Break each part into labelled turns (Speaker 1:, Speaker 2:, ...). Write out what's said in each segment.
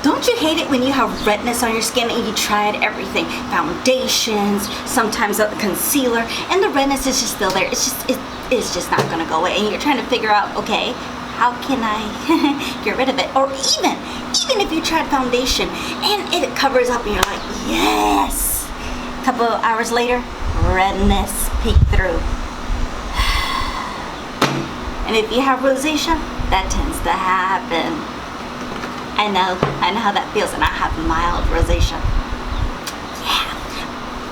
Speaker 1: Don't you hate it when you have redness on your skin and you tried everything? Foundations, sometimes a concealer, and the redness is just still there. It's just not gonna go away. And you're trying to figure out, okay, how can I get rid of it? Or even if you tried foundation and it covers up and you're like, yes! A couple of hours later, redness peeked through. And if you have rosacea, that tends to happen. I know how that feels, and I have mild rosacea. Yeah.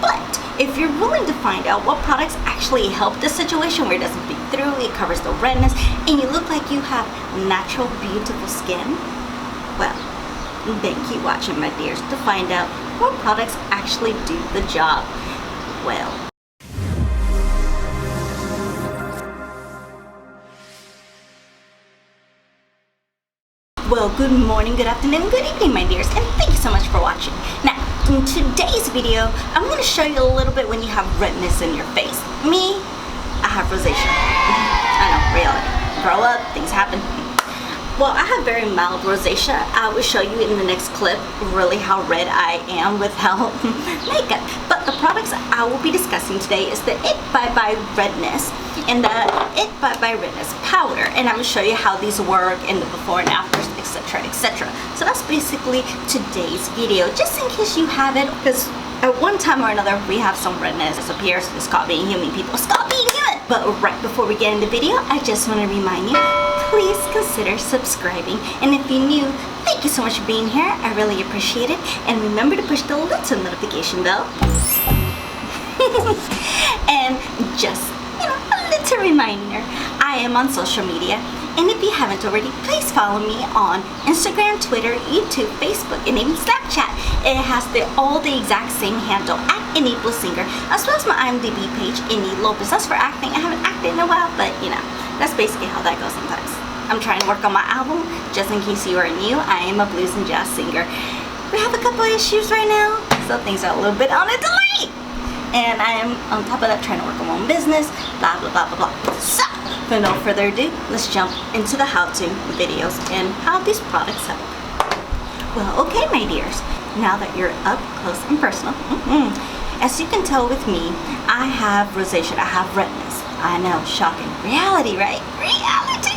Speaker 1: But if you're willing to find out what products actually help this situation where it doesn't peek through, it covers the redness, and you look like you have natural, beautiful skin, well, then keep watching, my dears, to find out what products actually do the job well. Well, good morning, good afternoon, good evening, my dears, and thank you so much for watching. Now, in today's video, I'm going to show you a little bit when you have redness in your face. Me, I have rosacea. I know, reality. Grow up, things happen. Well, I have very mild rosacea. I will show you in the next clip really how red I am without makeup. But the products I will be discussing today is the It Bye Redness and the It Bye Redness powder. And I'm going to show you how these work in the before and afters, etc, etc. So that's basically today's video, just in case you haven't, because at one time or another we have some redness. It appears it's called being human, people. Stop being human! But right before we get into the video, I just want to remind you, please consider subscribing. And if you're new, thank you so much for being here. I really appreciate it. And remember to push the little notification bell. And just, a little reminder, I am on social media. And if you haven't already, please follow me on Instagram, Twitter, YouTube, Facebook, and even Snapchat. It has all the exact same handle at Enidbluesinger, as well as my IMDb page, Eni Lopez. That's for acting. I haven't acted in a while, but that's basically how that goes sometimes. I'm trying to work on my album. Just in case you are new, I am a blues and jazz singer. We have a couple of issues right now, so things are a little bit on a delay. And I am on top of that trying to work on my own business, blah blah blah blah blah. So, without no further ado, let's jump into the how-to videos and how these products help. Well, okay, my dears, now that you're up close and personal, as you can tell with me, I have rosacea, I have redness. I know, shocking. Reality, right? Reality!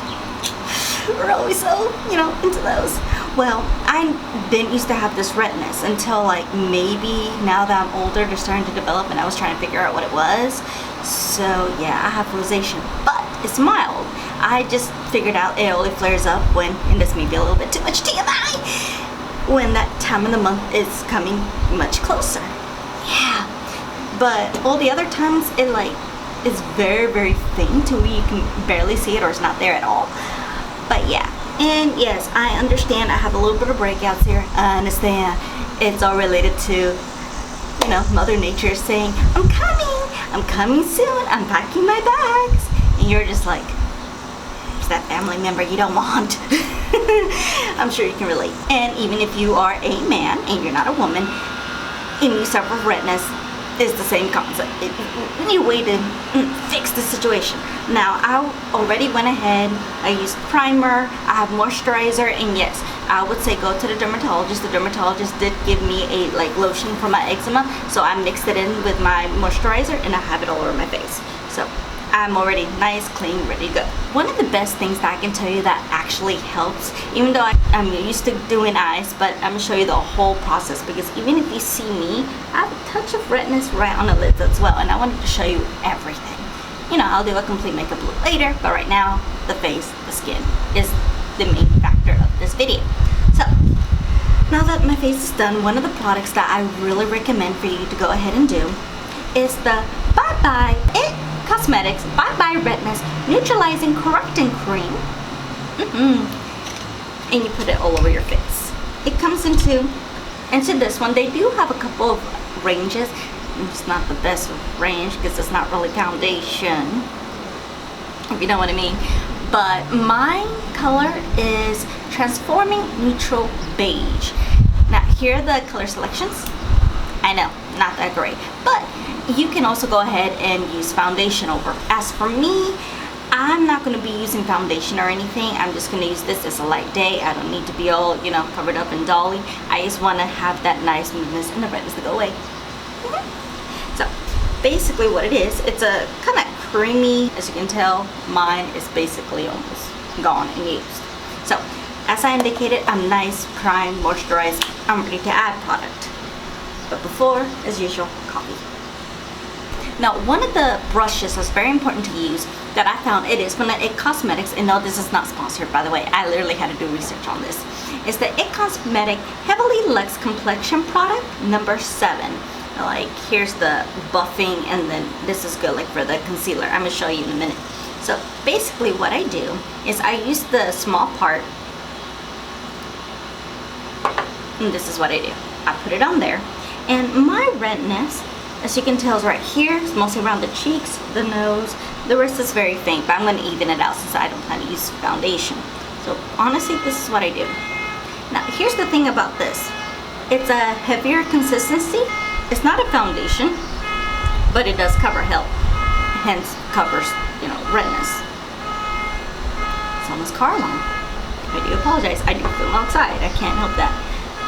Speaker 1: We're always so, into those. Well, I didn't used to have this redness until like maybe now that I'm older, they're starting to develop, and I was trying to figure out what it was. So yeah, I have rosacea, but it's mild. I just figured out it only flares up when, and this may be a little bit too much TMI, when that time of the month is coming much closer. Yeah, but all the other times it is very, very faint to where you can barely see it or it's not there at all. But yeah, and yes, I understand I have a little bit of breakouts here. I understand it's all related to, Mother Nature saying, I'm coming soon, I'm packing my bags. And you're just like, it's that family member you don't want. I'm sure you can relate. And even if you are a man and you're not a woman and you suffer redness, it's the same concept. Any way to fix the situation. Now, I already went ahead, I used primer, I have moisturizer, and yes, I would say go to the dermatologist. The dermatologist did give me a lotion for my eczema, so I mixed it in with my moisturizer and I have it all over my face. So I'm already nice, clean, ready to go. One of the best things that I can tell you that actually helps, even though I'm used to doing eyes, but I'm gonna show you the whole process, because even if you see me, I have a touch of redness right on the lids as well, and I wanted to show you everything. I'll do a complete makeup look later, but right now, the face, the skin is the main factor of this video. So, now that my face is done, one of the products that I really recommend for you to go ahead and do is the Bye Bye It Cosmetics Bye Bye Redness Neutralizing Correcting Cream. And you put it all over your face. It comes into this one. They do have a couple of ranges. It's not the best range because it's not really foundation, if you know what I mean. But my color is Transforming Neutral Beige. Now here are the color selections. I know, not that great, but you can also go ahead and use foundation over. As for me, I'm not going to be using foundation or anything. I'm just going to use this as a light day. I don't need to be all, you know, covered up in dolly. I just want to have that nice smoothness and the redness to go away. So basically what it is, it's a kind of creamy. As you can tell, mine is basically almost gone and used. So as I indicated, I'm nice, primed, moisturized. I'm ready to add product. But before, as usual, coffee. Now, one of the brushes that's very important to use that I found, it is from the IT Cosmetics, and no, this is not sponsored, by the way. I literally had to do research on this. It's the IT Cosmetic Heavily Luxe Complexion Product number 7. Like, here's the buffing, and then this is good like for the concealer. I'm gonna show you in a minute. So basically what I do is I use the small part, and this is what I do. I put it on there, and my redness, as you can tell, is right here. It's mostly around the cheeks, the nose. The rest is very faint, but I'm going to even it out since I don't plan to use foundation. So honestly, this is what I do. Now, here's the thing about this. It's a heavier consistency. It's not a foundation, but it does cover hence covers, you know, redness. It's almost car alarm. I do apologize. I do film outside. I can't help that.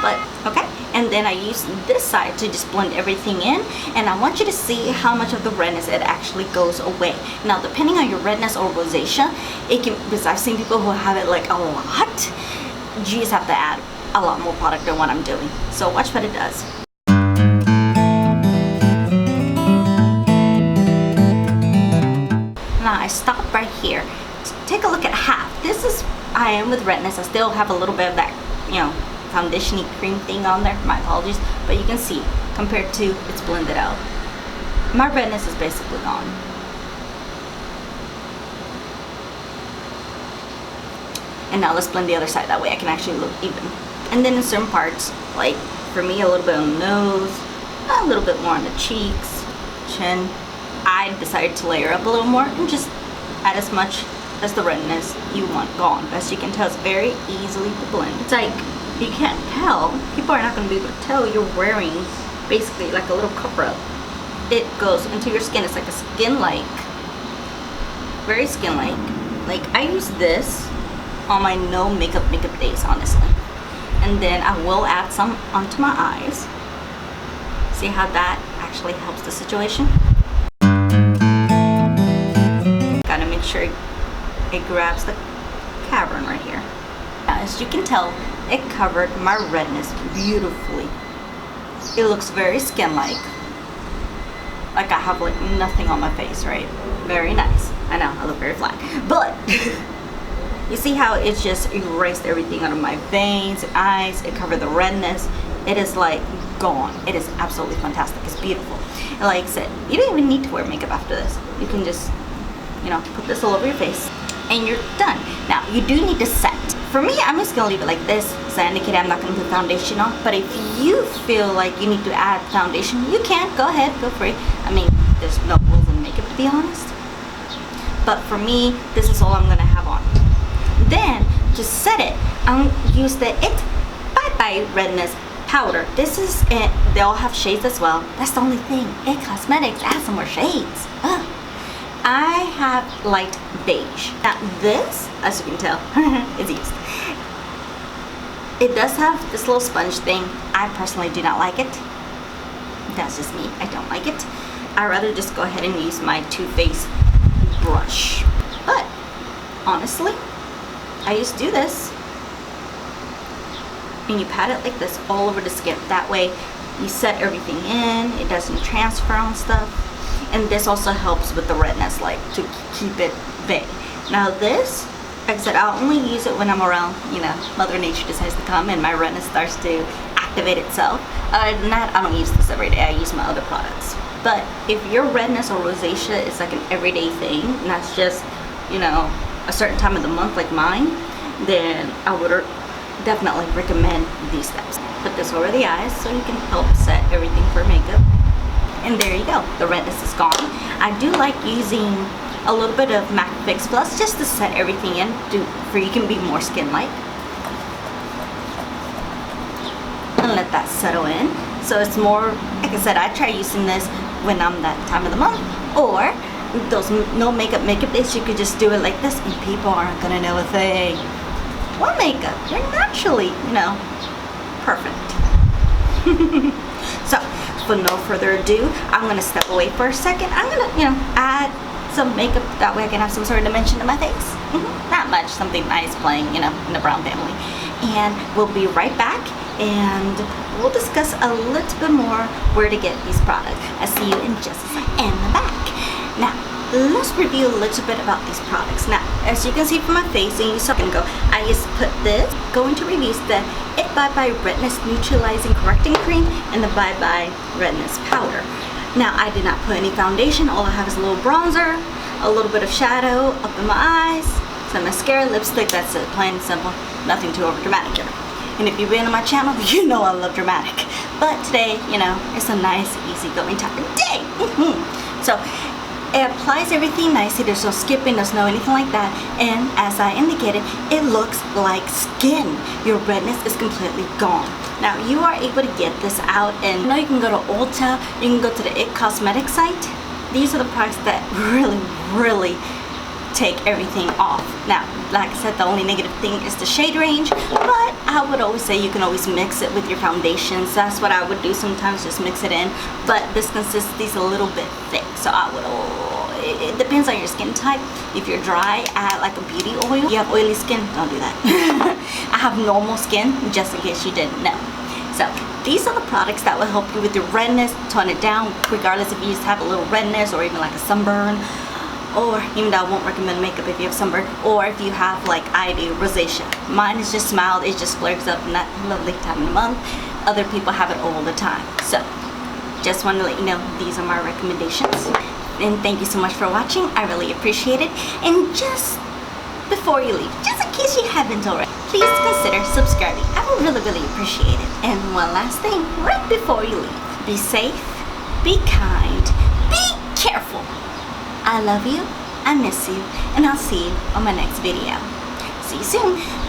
Speaker 1: But okay, and then I use this side to just blend everything in, and I want you to see how much of the redness it actually goes away. Now, depending on your redness or rosacea, it can, because I've seen people who have it like a lot, you just have to add a lot more product than what I'm doing. So watch what it does. Now I stopped right here. Take a look at half. This is, I am with redness. I still have a little bit of that, you know, foundation-y cream thing on there. My apologies, but you can see compared to it's blended out, my redness is basically gone. And now let's blend the other side, that way I can actually look even. And then in certain parts, like for me, a little bit on the nose, a little bit more on the cheeks, chin, I decided to layer up a little more and just add as much as the redness you want gone. As you can tell, it's very easily to blend. It's like, you can't tell, people are not going to be able to tell you're wearing basically like a little cover-up. It goes into your skin. It's like a skin-like, very skin-like. Like, I use this on my no makeup days, honestly. And then I will add some onto my eyes. See how that actually helps the situation? Gotta make sure it grabs the cavern right here. Now, as you can tell, it covered my redness beautifully. It looks very skin-like. Like I have like nothing on my face, right? Very nice. I know, I look very flat. But you see how it just erased everything out of my veins and eyes. It covered the redness. It is like gone. It is absolutely fantastic. It's beautiful. And like I said, you don't even need to wear makeup after this. You can just, you know, put this all over your face and you're done. Now, you do need to set. For me, I'm just gonna leave it like this. As I indicated, I'm not gonna put foundation on. But if you feel like you need to add foundation, you can. Go ahead, feel free. I mean, there's no rules in makeup, to be honest. But for me, this is all I'm gonna have on. Then, to set it, I'm gonna use the IT Bye Bye Redness powder. This is it. They all have shades as well. That's the only thing. IT Cosmetics add some more shades. Ugh. I have Light Beige. Now this, as you can tell, is used. It does have this little sponge thing. I personally do not like it. That's just me. I don't like it. I'd rather just go ahead and use my Too Faced brush. But honestly, I just do this. And you pat it like this all over the skin. That way you set everything in. It doesn't transfer on stuff. And this also helps with the redness, like to keep it vague. Now this, like I said, I'll only use it when I'm around, you know, Mother Nature decides to come and my redness starts to activate itself. Other than that, I don't use this every day. I use my other products. But if your redness or rosacea is like an everyday thing, and that's just, you know, a certain time of the month like mine, then I would definitely recommend these steps. Put this over the eyes so you can help set everything for makeup. And there you go, the redness is gone. I do like using a little bit of MAC Fix Plus just to set everything in, for you can be more skin-like. And let that settle in. So it's more, like I said, I try using this when I'm that time of the month, or those no makeup days, you could just do it like this and people aren't gonna know a thing. What makeup? You're naturally, perfect. So, for no further ado, I'm gonna step away for a second. I'm gonna, add some makeup, that way I can have some sort of dimension to my face. Not much, something nice playing, in the brown family. And we'll be right back and we'll discuss a little bit more where to get these products. I'll see you in just a second in the back. Now, let's review a little bit about these products. Now, as you can see from my face, and you saw it go, I just put this, going to review the Bye Redness Neutralizing Correcting Cream and the Bye Redness Powder. Now, I did not put any foundation. All I have is a little bronzer, a little bit of shadow up in my eyes, some mascara, lipstick. That's it, plain and simple. Nothing too over dramatic here. And if you've been on my channel, you know I love dramatic. But today, it's a nice, easygoing type of day. So, it applies everything nicely. There's no skipping, there's no anything like that. And as I indicated, it looks like skin. Your redness is completely gone. Now, you are able to get this out, and you can go to Ulta, you can go to the IT Cosmetics site. These are the products that really take everything off. Now, like I said, the only negative thing is the shade range, but I would always say you can always mix it with your foundations. That's what I would do sometimes, just mix it in. But this consistency is a little bit thick, so it depends on your skin type. If you're dry, add like a beauty oil. You have oily skin, don't do that. I have normal skin, just in case you didn't know. So these are the products that will help you with your redness, tone it down, regardless if you just have a little redness or even like a sunburn. Or even though I won't recommend makeup if you have sunburn, or if you have, like I do, rosacea. Mine is just mild, it just flares up in that lovely time of the month. Other people have it all the time. So just want to let you know these are my recommendations. And thank you so much for watching. I really appreciate it. And just before you leave, just in case you haven't already, please consider subscribing. I would really appreciate it. And one last thing, right before you leave, be safe, be kind, be careful. I love you, I miss you, and I'll see you on my next video. See you soon.